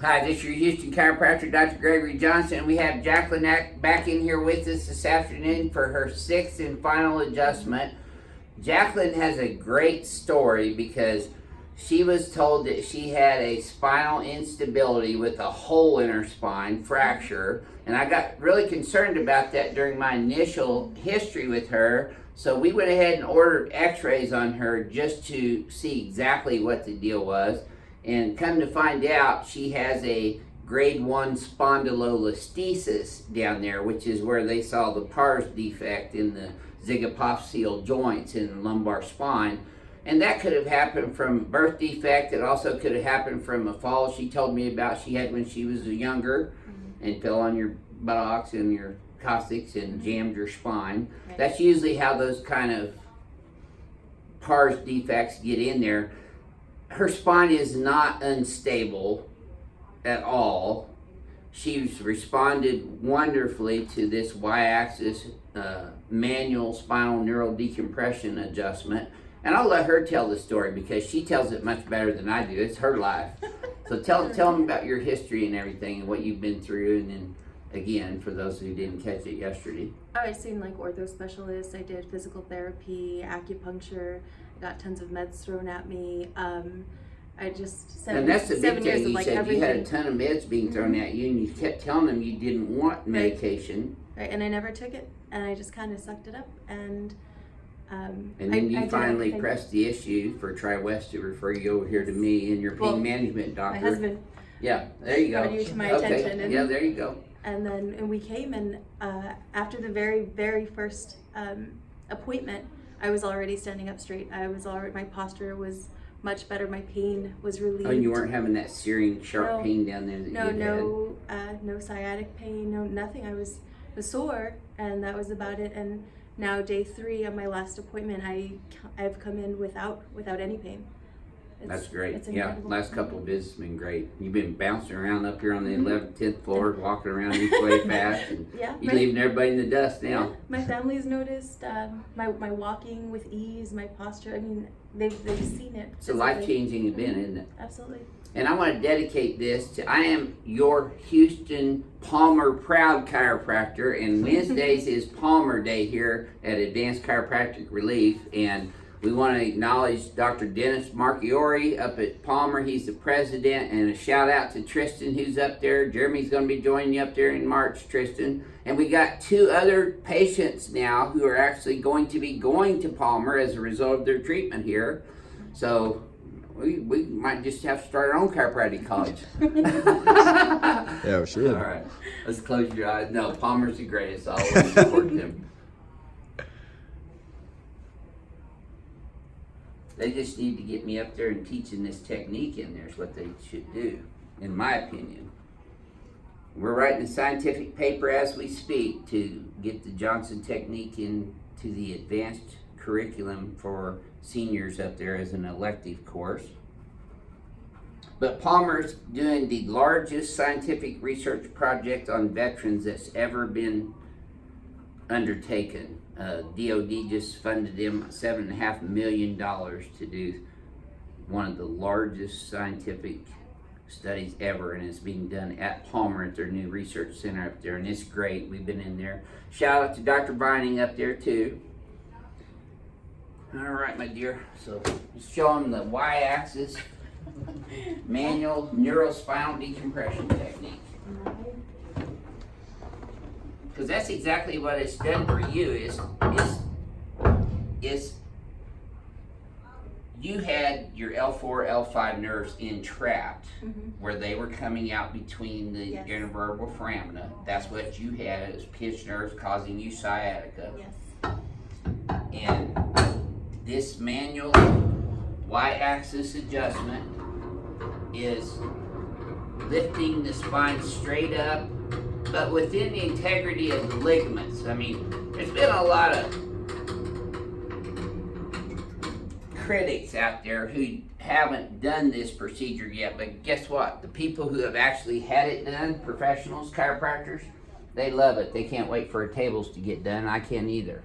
Hi, this is your Houston chiropractor, Dr. Gregory Johnson. We have Jacqueline back in here with us this afternoon for her sixth and final adjustment. Jacqueline has a great story because she was told that she had a spinal instability with a hole in her spine, fracture, and I got really concerned about that during my initial history with her. So we went ahead and ordered x-rays on her just to see exactly what the deal was. And come to find out, she has a grade 1 spondylolisthesis down there, which is where they saw the pars defect in the zygapophyseal joints in the lumbar spine. And that could have happened from birth defect. It also could have happened from a fall she told me about she had when she was younger and fell on your buttocks and your coccyx and jammed your spine. Right. That's usually how those kind of pars defects get in there. Her spine is not unstable at all. She's responded wonderfully to this Y-axis manual spinal neural decompression adjustment. And I'll let her tell the story because she tells it much better than I do. It's her life. So tell them about your history and everything and what you've been through. And then again, for those who didn't catch it yesterday. I've seen like ortho specialists. I did physical therapy, acupuncture. I got tons of meds thrown at me. I just and that's the big thing. You like said everything. You had a ton of meds being thrown at you, and you kept telling them you didn't want medication. Right, and I never took it, and I just kind of sucked it up. And then you finally pressed the issue for Tri-West to refer you over here to me and your pain management doctor. My husband. Yeah, there you go. Brought you to my attention. And, yeah, there you go. And we came, and after the very, very first appointment, I was already standing up straight. My posture was much better. My pain was relieved. Oh, and you weren't having that searing, sharp pain down there that you had? No sciatic pain, no nothing. I was sore, and that was about it. And now day 3 of my last appointment, I've come in without any pain. That's great. Yeah, last couple of visits have been great. You've been bouncing around up here on the 11th, 10th floor, walking around each way fast. And you're leaving everybody in the dust now. Yeah, my family's noticed my walking with ease, my posture. I mean, they've seen it. It's a life-changing event, isn't it? Absolutely. And I want to dedicate this to, I am your Houston Palmer proud chiropractor, and Wednesdays is Palmer Day here at Advanced Chiropractic Relief, and we want to acknowledge Dr. Dennis Marchiori up at Palmer. He's the president, and a shout out to Tristan who's up there. Jeremy's going to be joining you up there in March, Tristan. And we got 2 other patients now who are actually going to be going to Palmer as a result of their treatment here. So we might just have to start our own chiropractic college. Yeah, we should. All right, let's close your eyes. No, Palmer's the greatest. I always support them. They just need to get me up there and teaching this technique in there is what they should do, in my opinion. We're writing a scientific paper as we speak to get the Johnson technique into the advanced curriculum for seniors up there as an elective course. But Palmer's doing the largest scientific research project on veterans that's ever been undertaken. DOD just funded them $7.5 million to do one of the largest scientific studies ever, and it's being done at Palmer at their new research center up there, and it's great. We've been in there. Shout out to Dr. Vining up there too. All right, my dear. So just show them the Y-axis manual neurospinal decompression technique. Because that's exactly what it's done for you. Is you had your L4, L5 nerves entrapped, where they were coming out between the intervertebral foramina. That's what you had as pinched nerves causing you sciatica. Yes. And this manual Y-axis adjustment is lifting the spine straight up, but within the integrity of the ligaments. I mean, there's been a lot of critics out there who haven't done this procedure yet, but guess what? The people who have actually had it done, professionals, chiropractors, they love it. They can't wait for tables to get done. I can't either.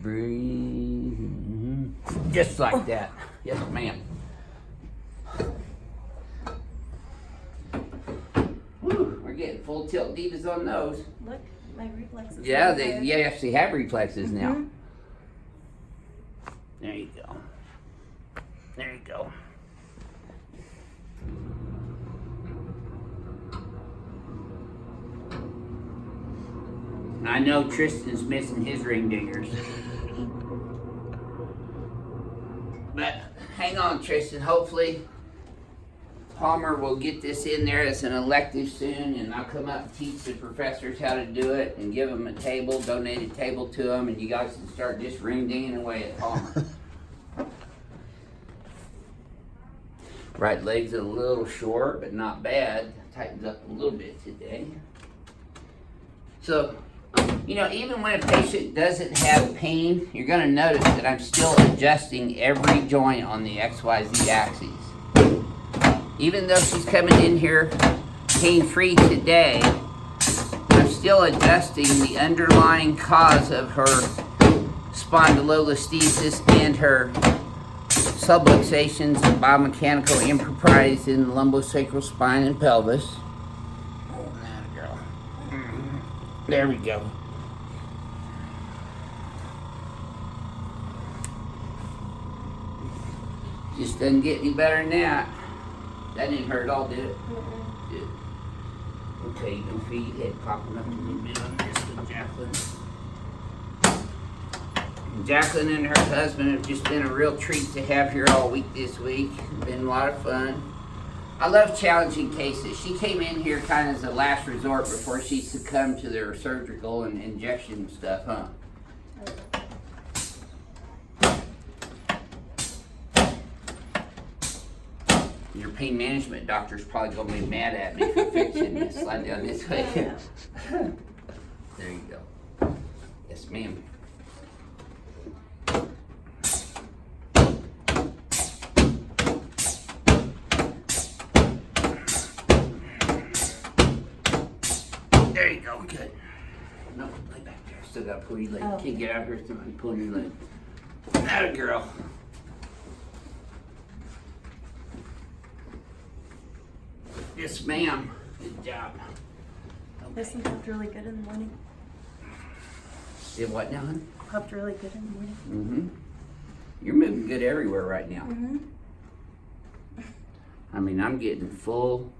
Breathe. Just like that. Yes, ma'am. We're getting full tilt divas on those. Look, my reflexes. Yeah, are they there. yeah, actually have reflexes now. Mhm. There you go. There you go. I know Tristan's missing his ring dingers. But hang on, Tristan. Hopefully Palmer will get this in there as an elective soon, and I'll come up and teach the professors how to do it and give them a table, donated table to them, and you guys can start just ring dinging away at Palmer. Right leg's a little short, but not bad. Tightens up a little bit today. So, you know, even when a patient doesn't have pain, you're going to notice that I'm still adjusting every joint on the XYZ axis. Even though she's coming in here pain-free today, I'm still adjusting the underlying cause of her spondylolisthesis and her subluxations and biomechanical improprieties in the lumbosacral spine and pelvis. Oh, that girl. There we go. Just doesn't get any better than that. That didn't hurt at all, did it? Good. Okay, you can feel your head popping up a little bit on this with Jacqueline. And Jacqueline and her husband have just been a real treat to have here all week this week. It's been a lot of fun. I love challenging cases. She came in here kind of as a last resort before she succumbed to their surgical and injection stuff, huh? Your pain management doctor's probably gonna be mad at me for fixing this. Slide down this way. There you go. Yes, ma'am. There you go. Good. No, lay back there. Still gotta pull your leg. Oh. Can't get out here without pulling your leg. Atta girl. Yes, ma'am. Good job. This one popped really good in the morning. Did what now, hon? Popped really good in the morning. Mm-hmm. You're moving good everywhere right now. Mm-hmm. I mean, I'm getting full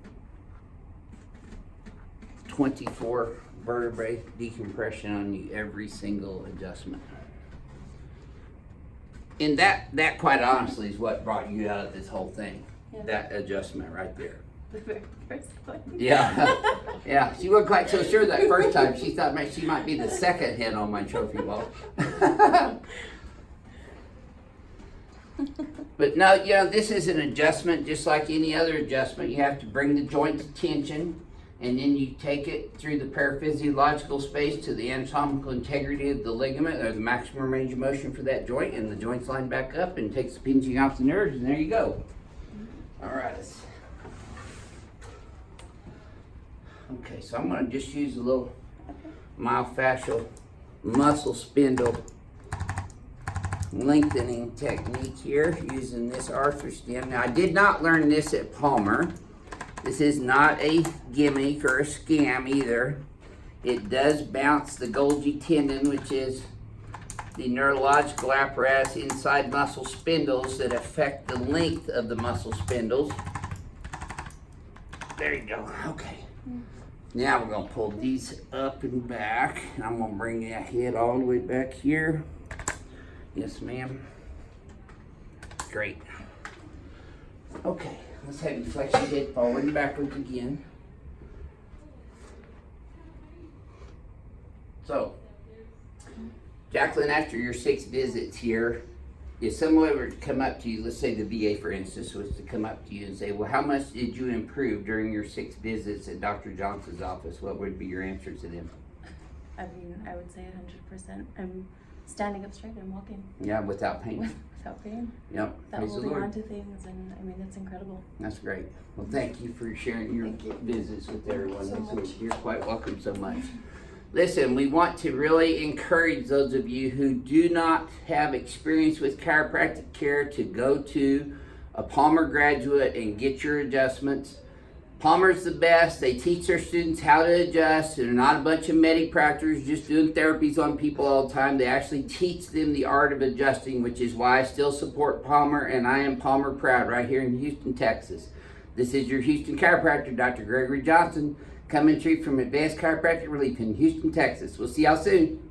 24 vertebrae decompression on you every single adjustment. And that quite honestly is what brought you out of this whole thing. Yeah. That adjustment right there. The very first one. Yeah. Yeah, she wasn't quite so sure that first time. She thought she might be the second hit on my trophy wall. But no, you know, this is an adjustment just like any other adjustment. You have to bring the joint to tension, and then you take it through the paraphysiological space to the anatomical integrity of the ligament or the maximum range of motion for that joint, and the joint's lined back up and takes the pinching off the nerves, and there you go. All right. Okay, so I'm going to just use a little myofascial muscle spindle lengthening technique here using this arthro-stem. Now, I did not learn this at Palmer. This is not a gimmick or a scam either. It does bounce the Golgi tendon, which is the neurological apparatus inside muscle spindles that affect the length of the muscle spindles. There you go. Okay. Now we're going to pull these up and back. And I'm going to bring that head all the way back here. Yes, ma'am. Great. Okay, let's have you flex your head forward and backwards again. So, Jacqueline, after your 6 visits here, if someone were to come up to you, let's say the VA for instance was to come up to you and say, well, how much did you improve during your 6 visits at Dr. Johnson's office? What would be your answer to them? I mean, I would say 100%. I'm standing up straight and walking Yeah, without pain. without pain, Yep. without Praise the holding Lord. on to things, and I mean, it's incredible. That's great. Well, thank you for sharing your Thank you. visits with everyone so this much. week. You're quite welcome so much. Listen, we want to really encourage those of you who do not have experience with chiropractic care to go to a Palmer graduate and get your adjustments. Palmer's the best. They teach their students how to adjust. They're not a bunch of medipractors just doing therapies on people all the time. They actually teach them the art of adjusting, which is why I still support Palmer, and I am Palmer proud right here in Houston, Texas. This is your Houston chiropractor, Dr. Gregory Johnson, coming to you from Advanced Chiropractic Relief in Houston, Texas. We'll see y'all soon.